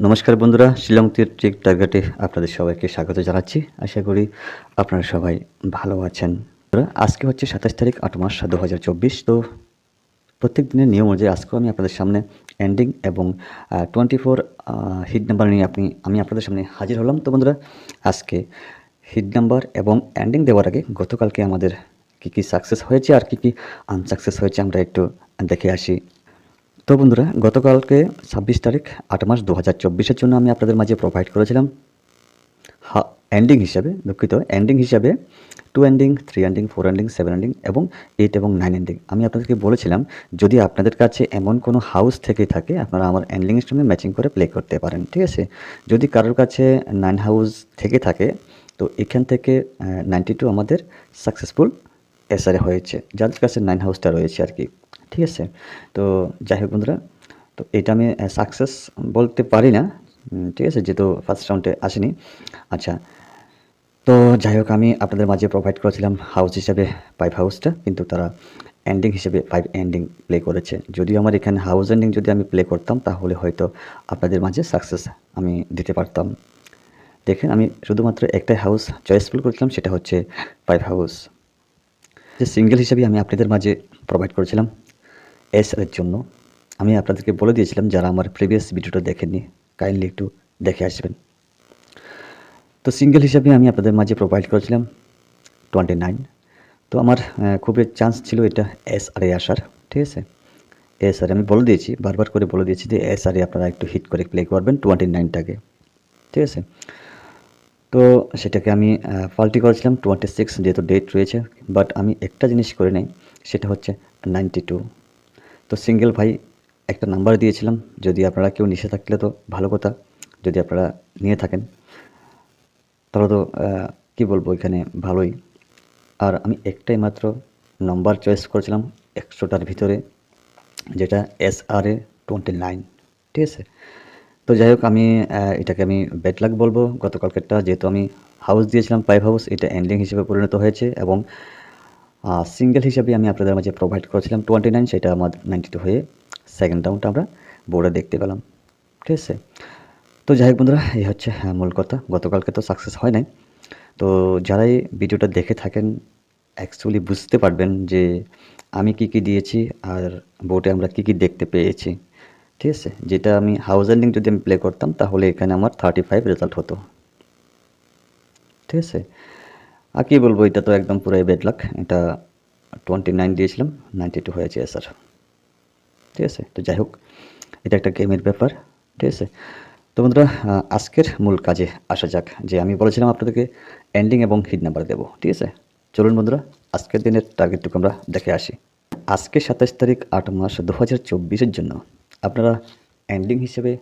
নমস্কার বন্ধুরা, শিলং ট্রিক টার্গেটে আপনাদের সবাইকে স্বাগত জানাচ্ছি। আশা করি আপনারা সবাই ভালো আছেন। আজকে হচ্ছে ২৭ তারিখ ৮ মাস ২০২৪। তো প্রত্যেক দিনের নিয়ম অনুযায়ী আজকেও আমি আপনাদের সামনে এন্ডিং এবং 24 হিট নাম্বার নিয়ে আমি আপনাদের সামনে হাজির হলাম। তো বন্ধুরা, আজকে হিট নাম্বার এবং এন্ডিং দেওয়ার আগে গতকালকে আমাদের কী সাকসেস হয়েছে আর কী আনসাকসেস হয়েছে আমরা একটু দেখে আসি। তো বন্ধুরা, গতকালকে ২৬ তারিখ ৮ মাস ২০২৪-এর জন্য আমি আপনাদের মাঝে প্রোভাইড করেছিলাম এন্ডিং হিসাবে 2 এন্ডিং, 3 এন্ডিং, 4 এন্ডিং, 7 এন্ডিং এবং 8 এবং 9 এন্ডিং। আমি আপনাদেরকে বলেছিলাম যদি আপনাদের কাছে এমন কোনো হাউস থেকে থাকে আপনারা আমার এন্ডিংয়ের সঙ্গে ম্যাচিং করে প্লে করতে পারেন, ঠিক আছে? যদি কারোর কাছে 9 হাউস থেকে থাকে তো এখান থেকে 92 আমাদের সাকসেসফুল এসআরে হয়েছে, যাদের কাছে 9 হাউসটা রয়েছে আর কি, ঠিক আছে? তো যাই হোক বন্ধুরা, তো এটা আমি সাকসেস বলতে পারি না, ঠিক আছে, যেহেতু ফার্স্ট রাউন্ডে আসেনি। আচ্ছা, তো যাই হোক আমি আপনাদের মাঝে প্রোভাইড করেছিলাম হাউস হিসেবে 5 হাউসটা, কিন্তু তারা এন্ডিং হিসেবে 5 এন্ডিং প্লে করেছে। যদিও আমার এখানে হাউস এন্ডিং যদি আমি প্লে করতাম তাহলে হয়তো আপনাদের মাঝে সাকসেস আমি দিতে পারতাম। দেখেন, আমি শুধুমাত্র একটাই হাউস চয়েসফুল করেছিলাম, সেটা হচ্ছে 5 হাউস। যে সিঙ্গেল হিসেবে আমি আপনাদের মাঝে প্রোভাইড করেছিলাম এর জন্য। আমি আপনাদেরকে বলে দিয়েছিলাম যারা আমার প্রিভিয়াস ভিডিওটা দেখেননি কাইন্ডলি একটু দেখে আসবেন। তো সিঙ্গেল হিসাবে আমি আপনাদের মাঝে প্রোভাইড করেছিলাম 29। তো আমার খুবই চান্স ছিল এটা এসআরে আসার, ঠিক আছে? এসআরে আমি বলে দিয়েছি, বারবার করে বলে দিয়েছি যে এসআরে আপনারা একটু হিট করে প্লে করবেন 29টাকে, ঠিক আছে? তো সেটাকে আমি ফাল্টি করেছিলাম 26 যেহেতু ডেট রয়েছে, বাট আমি একটা জিনিস করে নেই, সেটা হচ্ছে 92। তো সিঙ্গেল ভাই একটা নাম্বার দিয়েছিলাম, যদি আপনারা কেউ নিশে থাকলে তো ভালো কথা, যদি আপনারা নিয়ে থাকেন তাহলে তো কী বলবো এখানে ভালোই। আর আমি একটাই মাত্র নাম্বার চয়েস করেছিলাম 100টার ভিতরে, যেটা এসআরএ 29, ঠিক আছে? তো যাই হোক আমি এটাকে আমি ব্যাড লাক বলবো গতকালকেরটা, যেহেতু আমি হাউস দিয়েছিলাম 5 হাউস, এটা এন্ডিং হিসেবে পরিণত হয়েছে এবং সিঙ্গেল হিসাবে আমি আপনাদের মাঝে প্রোভাইড করেছিলাম 29, সেটা আমার 92 হয়ে সেকেন্ড রাউন্ডটা আমরা বোর্ডে দেখতে পেলাম, ঠিক আছে? তো যাই হোক বন্ধুরা, এই হচ্ছে মূল কথা। গতকালকে তো সাকসেস হয় নাই। তো যারাই ভিডিওটা দেখে থাকেন অ্যাকচুয়ালি বুঝতে পারবেন যে আমি কি কি দিয়েছি আর বোর্ডে আমরা কি কি দেখতে পেয়েছি, ঠিক আছে? যেটা আমি হাউস এন্ডিং যদি আমি প্লে করতাম তাহলে এখানে আমার 35 রেজাল্ট হতো, ঠিক আছে? আর কি বলবো, এটা তো একদম পুরাই ব্যাড লাক। এটা 29 দিয়েছিলাম, 92 হয়েছে স্যার, ঠিক আছে? তো যাই হোক, এটা একটা গেমের ব্যাপার, ঠিক আছে? তো বন্ধুরা, আজকের মূল কাজে আসা যাক। যে আমি বলেছিলাম আপনাদেরকে এন্ডিং এবং হিট নাম্বার দেবো, ঠিক আছে? চলুন বন্ধুরা, আজকের দিনের টার্গেটটুকু আমরা দেখে আসি। আজকে 27 তারিখ ৮ মাস 2024-এর জন্য আপনারা এন্ডিং হিসেবে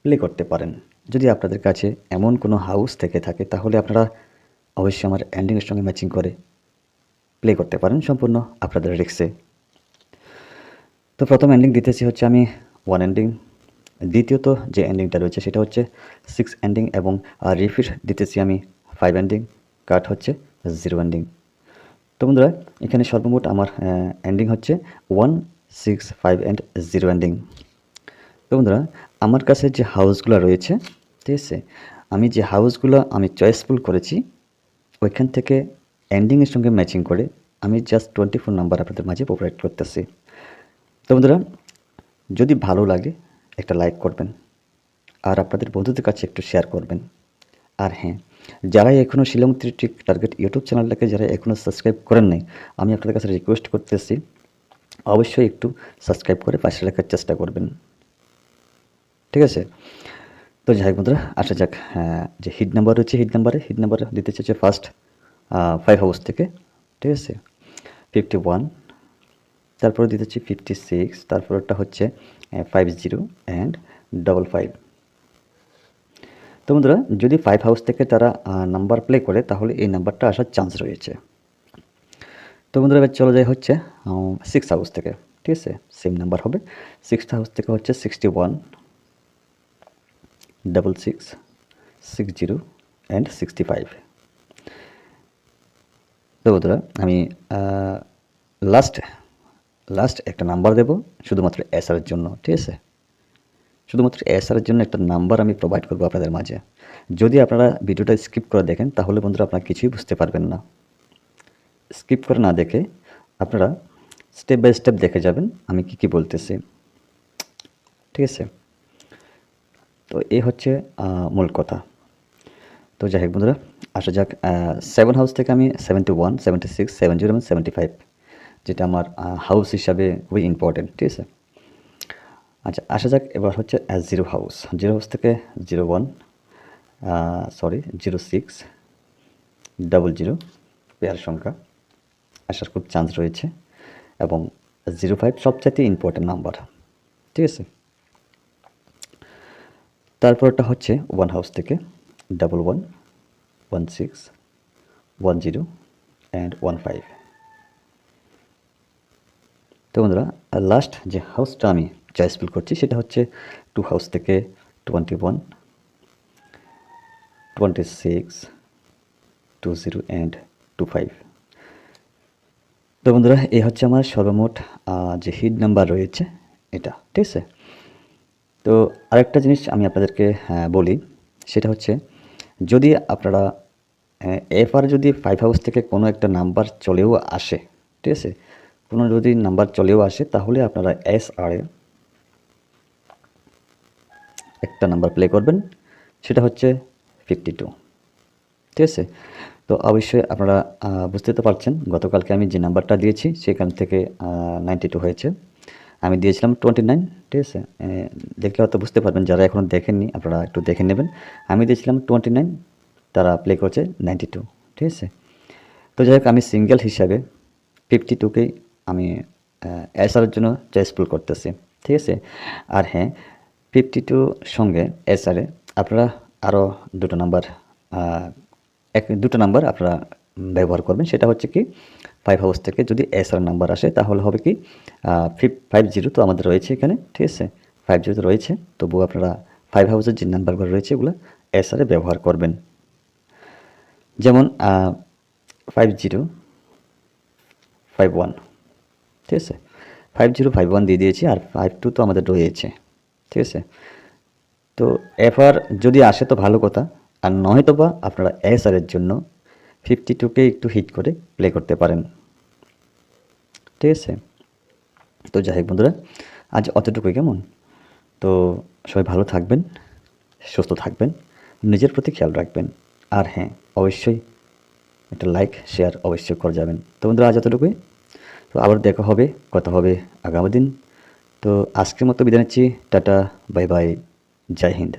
প্লে করতে পারেন। যদি আপনাদের কাছে এমন কোনো হাউস থেকে থাকে তাহলে আপনারা অবশ্যই আমার এন্ডিংয়ের সঙ্গে ম্যাচিং করে প্লে করতে পারেন, সম্পূর্ণ আপনাদের রিস্কে। তো প্রথম এন্ডিং দিতেছি হচ্ছে আমি 1 এন্ডিং। দ্বিতীয়ত যে এন্ডিংটা রয়েছে সেটা হচ্ছে 6 এন্ডিং এবং রিপিট দিতেছি আমি 5 এন্ডিং, কাট হচ্ছে 0 এন্ডিং। তো বন্ধুরা, এখানে সর্বমোট আমার এন্ডিং হচ্ছে 1, 6, 5 অ্যান্ড 0 এন্ডিং। তো বন্ধুরা, আমার কাছে যে হাউসগুলো রয়েছে, ঠিক আছে, আমি যে হাউসগুলো আমি চয়েসফুল করেছি ওইখান থেকে এন্ডিংয়ের সঙ্গে ম্যাচিং করে আমি জাস্ট 24 নাম্বার আপনাদের মাঝে প্রোভাইড করতেছি। তো বন্ধুরা, যদি ভালো লাগে একটা লাইক করবেন আর আপনাদের বন্ধুদের কাছে একটু শেয়ার করবেন। আর হ্যাঁ, যারা এখনও শিলং ট্রিক টার্গেট ইউটিউব চ্যানেলটাকে যারা এখনও সাবস্ক্রাইব করেন নাই, আমি আপনাদের কাছে রিকোয়েস্ট করতেছি অবশ্যই একটু সাবস্ক্রাইব করে পাশে রাখার চেষ্টা করবেন, ঠিক আছে? তো যাই হোক বন্ধুরা, আসা যাক যে হিট নাম্বার রয়েছে, হিট নাম্বার দিতে চাইছে ফার্স্ট 5 হাউস থেকে, ঠিক আছে? 51, তারপরে দিতে হচ্ছে 56, তারপরটা হচ্ছে 50 অ্যান্ড 55। তো বন্ধুরা, যদি 5 হাউস থেকে তারা নাম্বার প্লে করে তাহলে এই নাম্বারটা আসার চান্স রয়েছে। তো বন্ধুরা, এবার চলে যায় হচ্ছে 6 হাউস থেকে, ঠিক আছে? সেম নাম্বার হবে। 6th হাউস থেকে হচ্ছে 61, 66, 60 অ্যান্ড 65। তো বন্ধুরা, আমি লাস্ট একটা নাম্বার দেব শুধুমাত্র এসআরের জন্য, ঠিক আছে? শুধুমাত্র এসআরের জন্য একটা নাম্বার আমি প্রোভাইড করবো আপনাদের মাঝে। যদি আপনারা ভিডিওটা স্কিপ করে দেখেন তাহলে বন্ধুরা আপনারা কিছুই বুঝতে পারবেন না। স্কিপ করে না দেখে আপনারা স্টেপ বাই স্টেপ দেখে যাবেন আমি কি বলতেছি, ঠিক আছে? তো এই হচ্ছে মূল কথা। তো যাই হোক বন্ধুরা, আসা যাক 7 হাউস থেকে আমি 71, 76, 70 এবং 75, যেটা আমার হাউস হিসাবে খুবই ইম্পর্টেন্ট, ঠিক আছে? আচ্ছা, আসা যাক এবার হচ্ছে 0 হাউস। 0 হাউস থেকে 01, 06, 00 পেয়ার সংখ্যা আসার খুব চান্স রয়েছে, এবং 05 সবচাইতে ইম্পর্টেন্ট নাম্বার, ঠিক আছে? তারপরটা হচ্ছে 1 হাউস থেকে 11, 16, 10 অ্যান্ড 15। তো বন্ধুরা, লাস্ট যে হাউসটা আমি চয়েসফুল করছি সেটা হচ্ছে 2 হাউস থেকে 21, 26, 20 অ্যান্ড 25। তো বন্ধুরা, এই হচ্ছে আমার সর্বমোট যে হিট নাম্বার রয়েছে এটা, ঠিক আছে? তো আরেকটা জিনিস আমি আপনাদেরকে বলি, সেটা হচ্ছে যদি আপনারা এফআর যদি 5 হাউস থেকে কোনো একটা নাম্বার চলেও আসে, ঠিক আছে? কোনো যদি নাম্বার চলেও আসে তাহলে আপনারা এসআরে একটা নাম্বার প্লে করবেন, সেটা হচ্ছে 52, ঠিক আছে? তো অবশ্যই আপনারা বুঝতে তো পারছেন গতকালকে আমি যে নাম্বারটা দিয়েছি সেখান থেকে 92 হয়েছে। আমি দিয়েছিলাম 29, ঠিক আছে? দেখলে হয়তো বুঝতে পারবেন, যারা এখনও দেখেননি আপনারা একটু দেখে নেবেন। আমি দিয়েছিলাম 29, তারা প্লে করছে 92, ঠিক আছে? তো যাই হোক, আমি সিঙ্গেল হিসাবে 52কেই আমি এসআরের জন্য চয়েসফুল করতেছি, ঠিক আছে? আর হ্যাঁ, 52 সঙ্গে এসআরে আপনারা আরও দুটো নাম্বার আপনারা ব্যবহার করবেন। সেটা হচ্ছে কি, 5 হাউস থেকে যদি এসআর নাম্বার আসে তাহলে হবে কি 50 তো আমাদের রয়েছে এখানে, ঠিক আছে? 50 তো রয়েছে, তবুও আপনারা 5 হাউসের যে নাম্বারগুলো রয়েছে এগুলো এসআরে ব্যবহার করবেন। যেমন 50, 51, ঠিক আছে? 50, 51 দিয়ে দিয়েছি, আর 52 তো আমাদের রয়েছে, ঠিক আছে? তো এফআর যদি আসে তো ভালো কথা, আর নয়তো বা আপনারা এসআরের জন্য 52কে একটু হিট করে প্লে করতে পারেন, ঠিক আছে? তো যাই হোক বন্ধুরা, আজ অতটুকুই, কেমন? তো সবাই ভালো থাকবেন, সুস্থ থাকবেন, নিজের প্রতি খেয়াল রাখবেন, আর হ্যাঁ, অবশ্যই একটা লাইক শেয়ার অবশ্যই করে যাবেন। তো বন্ধুরা, আজ অতটুকুই। তো আবার দেখা হবে, কথা হবে আগামী দিন। তো আজকের মতো বিদায় নিচ্ছি। টাটা, বাই বাই, জয় হিন্দ।